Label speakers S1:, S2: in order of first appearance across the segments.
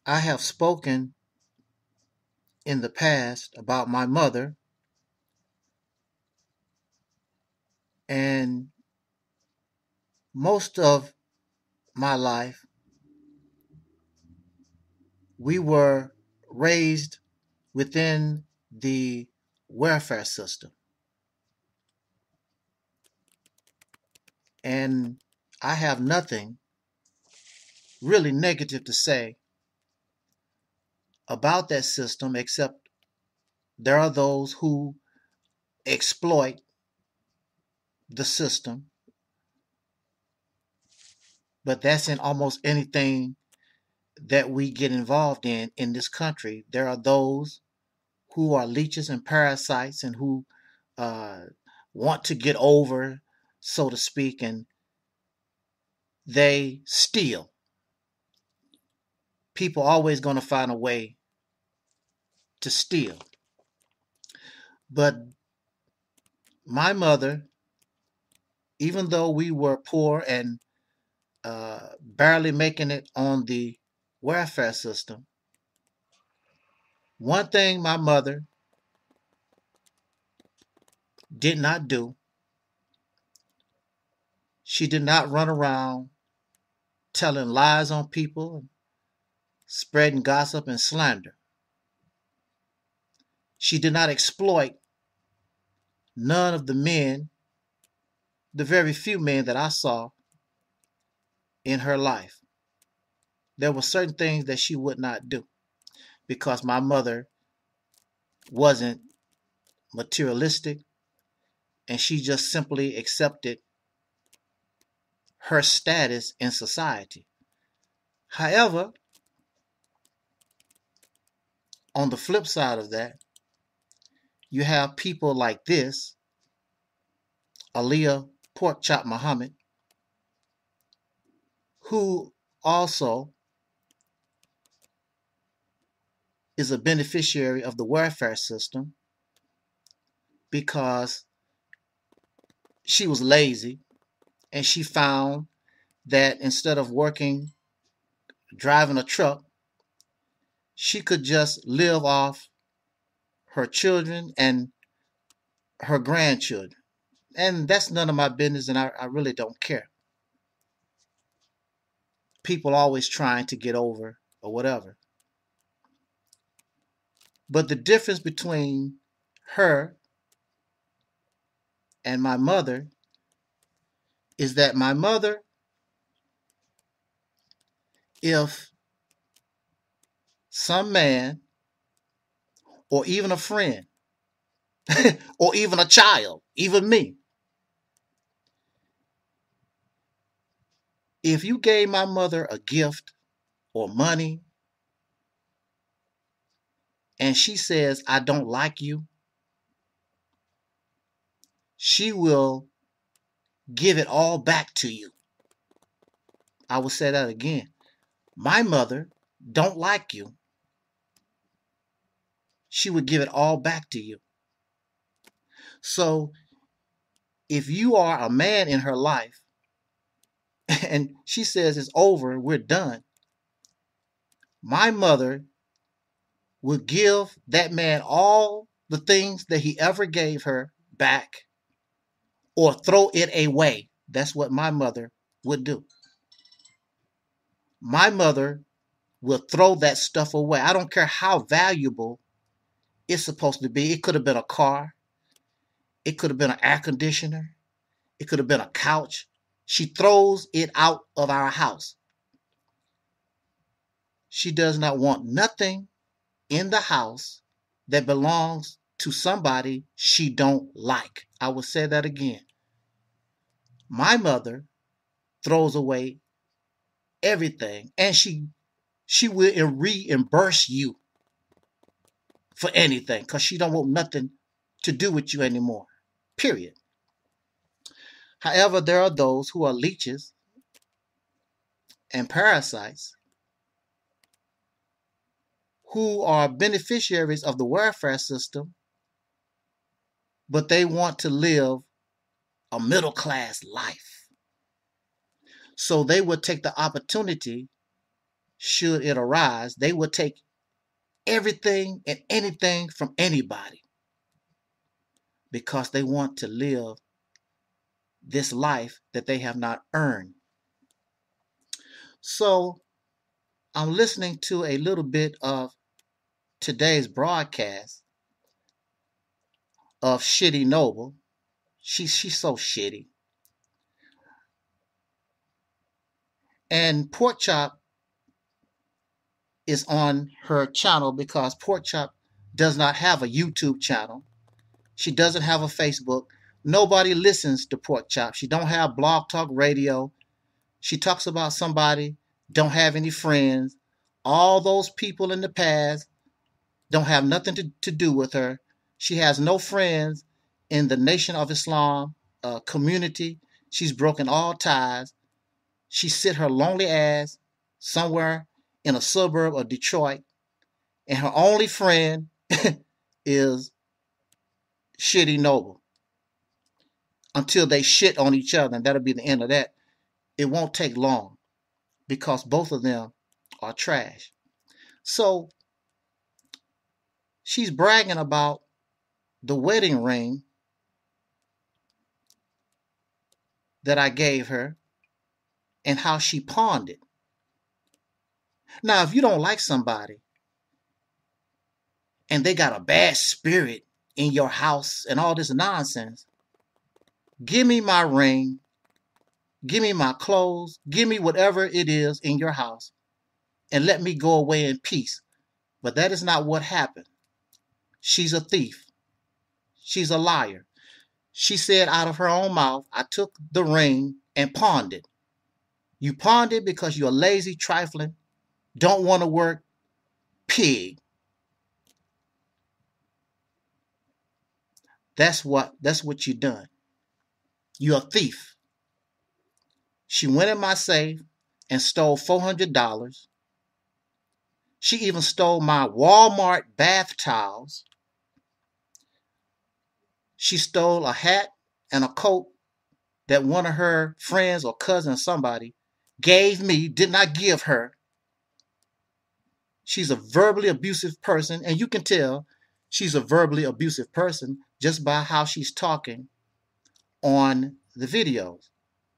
S1: I have spoken in the past about my mother, and most of my life we were raised within the welfare system. And I have nothing really negative to say about that system, except there are those who exploit the system. But that's in almost anything that we get involved in this country. There are those who are leeches and parasites and who uh, want to get over, so to speak, and they steal. People always going to find a way to steal. But my mother, even though we were poor and barely making it on the welfare system, one thing my mother did not do, she did not run around telling lies on people, spreading gossip and slander. She did not exploit none of the men, the very few men that I saw in her life. There were certain things that she would not do because my mother wasn't materialistic, and she just simply accepted her status in society. However, on the flip side of that, you have people like this, Aleeyah Porkchop Muhammad, who also is a beneficiary of the welfare system because she was lazy and she found that instead of working, driving a truck, she could just live off her children and her grandchildren. And that's none of my business, and I really don't care. People always trying to get over or whatever. But the difference between her and my mother is that my mother, if some man or even a friend or even a child, even me, if you gave my mother a gift or money and she says, I don't like you, she will give it all back to you. I will say that again. My mother don't like you. She would give it all back to you. So if you are a man in her life and she says it's over, we're done, my mother would give that man all the things that he ever gave her back or throw it away. That's what my mother would do. My mother will throw that stuff away. I don't care how valuable it's supposed to be. It could have been a car. It could have been an air conditioner. It could have been a couch. She throws it out of our house. She does not want nothing in the house that belongs to somebody she don't like. I will say that again. My mother throws away everything, and she will reimburse you for anything because she don't want nothing to do with you anymore. Period. However, there are those who are leeches and parasites who are beneficiaries of the welfare system, but they want to live a middle class life. So they would take the opportunity, should it arise, they will take everything and anything from anybody because they want to live this life that they have not earned. So I'm listening to a little bit of today's broadcast of Shitty Noble. She's so shitty. And Porkchop is on her channel because Porkchop does not have a YouTube channel. She doesn't have a Facebook. Nobody listens to Porkchop. She don't have Blog Talk Radio. She talks about somebody, don't have any friends. All those people in the past don't have nothing to do with her. She has no friends in the Nation of Islam community. She's broken all ties. She sit her lonely ass somewhere in a suburb of Detroit, and her only friend is Shitty Noble until they shit on each other, and that'll be the end of that. It won't take long because both of them are trash. So she's bragging about the wedding ring that I gave her and how she pawned it. Now, if you don't like somebody and they got a bad spirit in your house and all this nonsense, give me my ring, give me my clothes, give me whatever it is in your house, and let me go away in peace. But that is not what happened. She's a thief. She's a liar. She said out of her own mouth, I took the ring and pawned it. You pawned it because you're a lazy, trifling, don't want to work pig. That's what you done. You're a thief. She went in my safe and stole $400. She even stole my Walmart bath towels. She stole a hat and a coat that one of her friends or cousins, somebody, gave me, did not give her. She's a verbally abusive person, and you can tell she's a verbally abusive person just by how she's talking on the videos.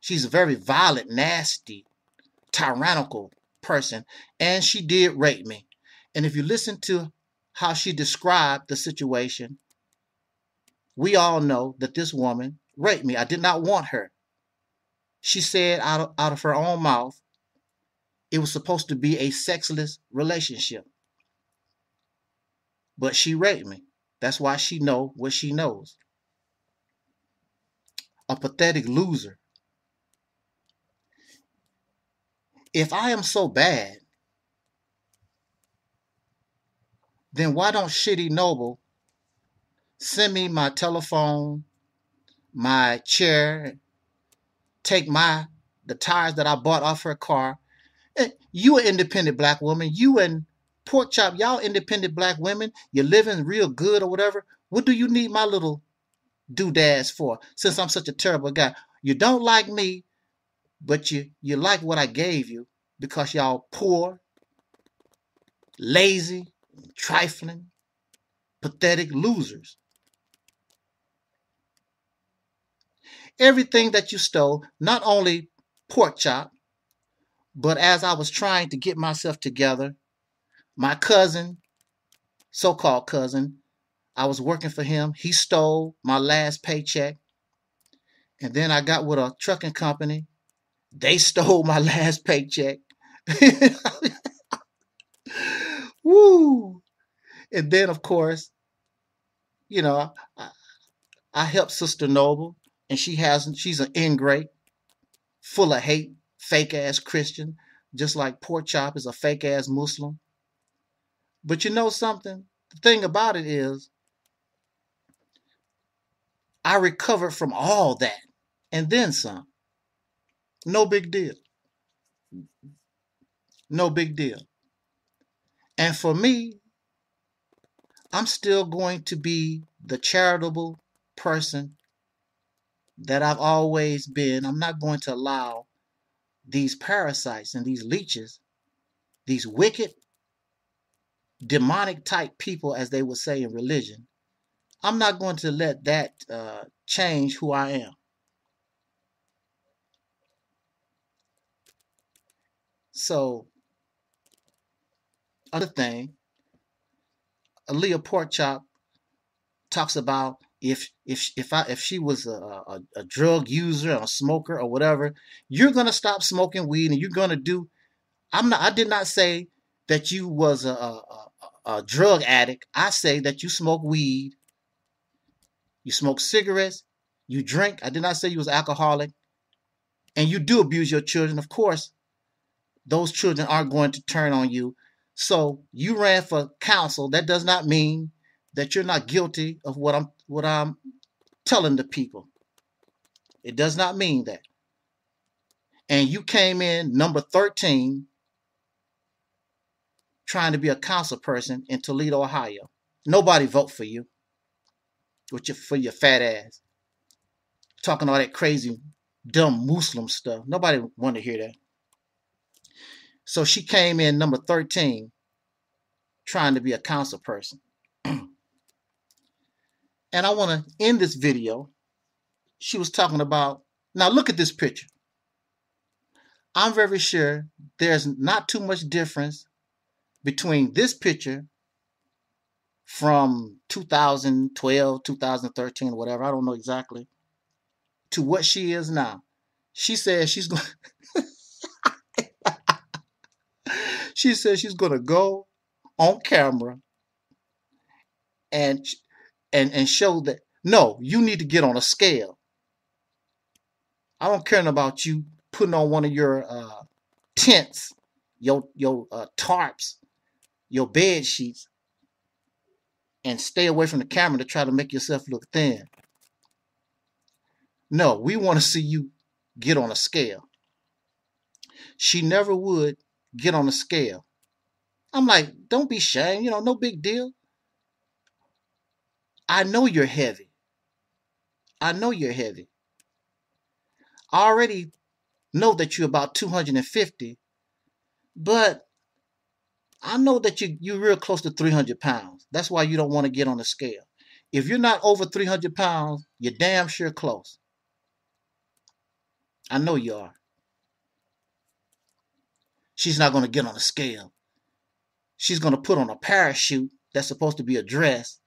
S1: She's a very violent, nasty, tyrannical person, and she did rape me. And if you listen to how she described the situation, we all know that this woman raped me. I did not want her. She said out of her own mouth, it was supposed to be a sexless relationship. But she raped me. That's why she knows what she knows. A pathetic loser. If I am so bad, then why don't Shitty Noble send me my telephone, my chair, take the tires that I bought off her car? You an independent black woman. You and Porkchop, y'all independent black women. You're living real good or whatever. What do you need my little doodads for? Since I'm such a terrible guy. You don't like me, but you like what I gave you because y'all poor, lazy, trifling, pathetic losers. Everything that you stole, not only Porkchop, but as I was trying to get myself together, my cousin, so-called cousin, I was working for him. He stole my last paycheck. And then I got with a trucking company. They stole my last paycheck. Woo! And then, of course, I helped Sister Noble, and she's an ingrate, full of hate, fake-ass Christian, just like Porkchop is a fake-ass Muslim. But you know something? The thing about it is, I recovered from all that, and then some. No big deal. No big deal. And for me, I'm still going to be the charitable person that I've always been. I'm not going to allow these parasites and these leeches these wicked, demonic type people, as they would say in religion, I'm not going to let that change who I am. So, other thing, Aleeyah Porkchop talks about if she was a drug user and a smoker or whatever, you're gonna stop smoking weed and you're gonna do. I did not say that you was a drug addict. I say that you smoke weed, you smoke cigarettes, you drink. I did not say you was alcoholic, and you do abuse your children. Of course, those children aren't going to turn on you. So you ran for council. That does not mean that you're not guilty of what I'm telling the people. It does not mean that. And you came in number 13 trying to be a council person in Toledo, Ohio. Nobody vote for you for your fat ass. Talking all that crazy, dumb Muslim stuff. Nobody want to hear that. So she came in number 13 trying to be a council person. And I want to end this video. She was talking about, now look at this picture. I'm very sure there's not too much difference between this picture from 2012, 2013, whatever, I don't know exactly, to what she is now. She says she's going she says she's going to go on camera and show that, no, you need to get on a scale. I don't care about you putting on one of your tents, your tarps, your bed sheets, and stay away from the camera to try to make yourself look thin. No, we want to see you get on a scale. She never would get on a scale. I'm like, don't be ashamed, no big deal. I know you're heavy. I know you're heavy. I already know that you're about 250, but I know that you're real close to 300 pounds. That's why you don't want to get on the scale. If you're not over 300 pounds, you're damn sure close. I know you are. She's not going to get on the scale. She's going to put on a parachute that's supposed to be a dress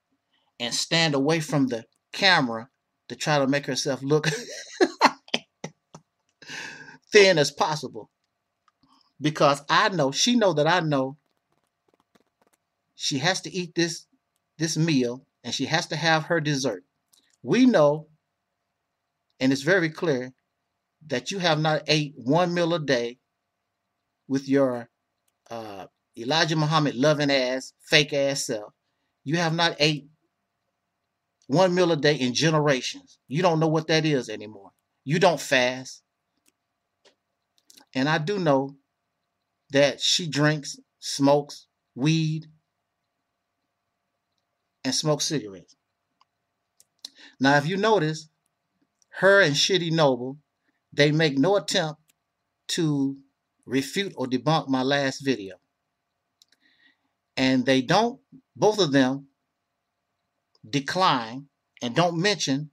S1: and stand away from the camera to try to make herself look thin as possible. Because I know, she know that I know she has to eat this meal and she has to have her dessert. We know, and it's very clear, that you have not ate one meal a day with your Elijah Muhammad loving ass, fake ass self. You have not ate one meal a day in generations. You don't know what that is anymore. You don't fast. And I do know that she drinks, smokes weed, and smokes cigarettes. Now, if you notice, her and Shitty Noble, they make no attempt to refute or debunk my last video. And they don't, both of them, decline and don't mention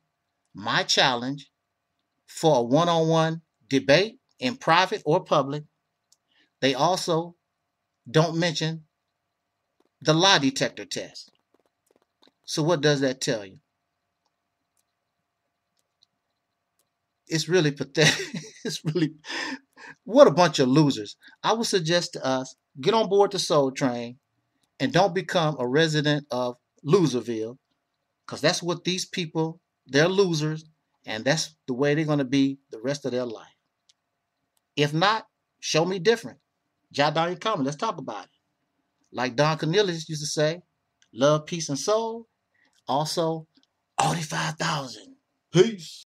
S1: my challenge for a one-on-one debate in private or public. They also don't mention the lie detector test. So what does that tell you? It's really pathetic. It's really, what a bunch of losers. I would suggest to us, get on board the Soul Train and don't become a resident of Loserville, because that's what these people, they're losers, and that's the way they're going to be the rest of their life. If not, show me different. Jot down your comment. Let's talk about it. Like Don Cornelius used to say, love, peace, and soul. Also, 85,000. Peace.